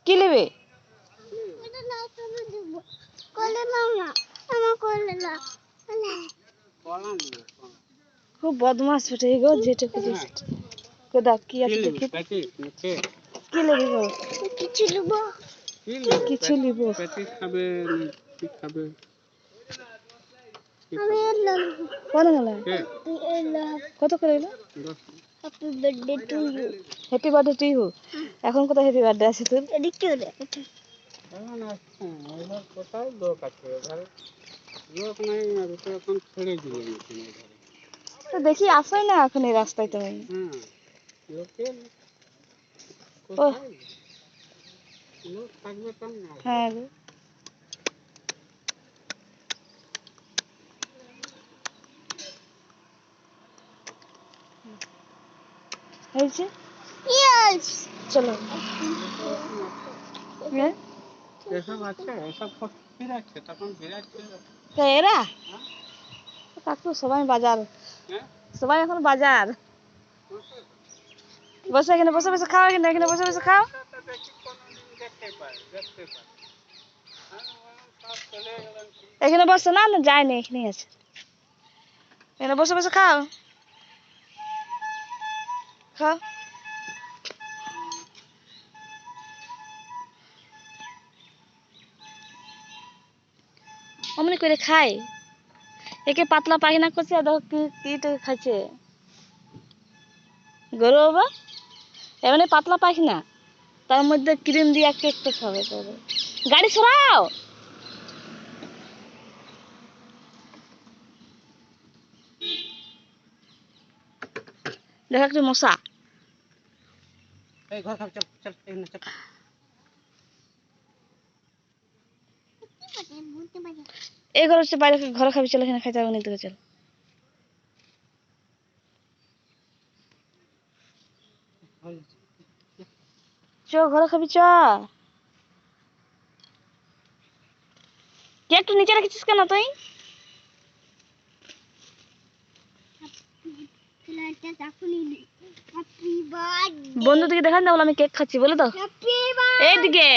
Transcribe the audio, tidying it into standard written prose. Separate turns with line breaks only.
কি নেবে? খুব বদমাস বেটে গো, যেটুকু কোদা কি আছে দেখি। কি নেবে গো? কিছু নেব, কিছু নেব। কত হলো? কত করে এলো? Happy birthday to you. Happy birthday to you. এখন কোথায় হ্যাপি বার্থডে আছে তোর? এদিকে রে। এখন আসছে এবার কোথায় লোক আছে ঘরে? লোক নাই, আর তো এখন ছেড়ে দিলেন এখানে ঘরে। তো দেখি আসোই না এখন এই রাস্তায় তুমি। হুম, লোকের কোথায় লোক থাকবে তখন না। হ্যাঁ গো। হয়েছে? ইয়েস। চলো। হ্যাঁ? এসব আছে, এসব ফিরাচ্ছে তখন ফিরাচ্ছে। কে এরা? কাকু সবাই বাজার। হ্যাঁ? সবাই এখন বাজার। বসে এখানে বসে বসে খাও, এখানে বসে বসে খাও। এখানে বসে না, না যায়নি, এখানেই আছে। এখানে বসে বসে খাও। খাও। অমনি করে খায়। একে পাতলা পায়খানা করছে, আর দেখো কি খাচ্ছে গরু বাবা। এমনি পাতলা পায়খানা, তার মধ্যে ক্রিম দিয়ে একটা খাবে। গাড়ি সরাও। দেখো একটা মশা। এই ঘর খাবে, চল চল এখানে চল। এই ঘর হচ্ছে বাইরে, ঘরে খাবি, চল এখানে খাইতে হবে না, তোকে চল। চ ঘরে খাবি, চ। কেকটা নিচে রেখেছিস কেন তুই? বন্ধুদেরকে দেখান না, বলে আমি কেক খাচ্ছি বলে তো। এইদিকে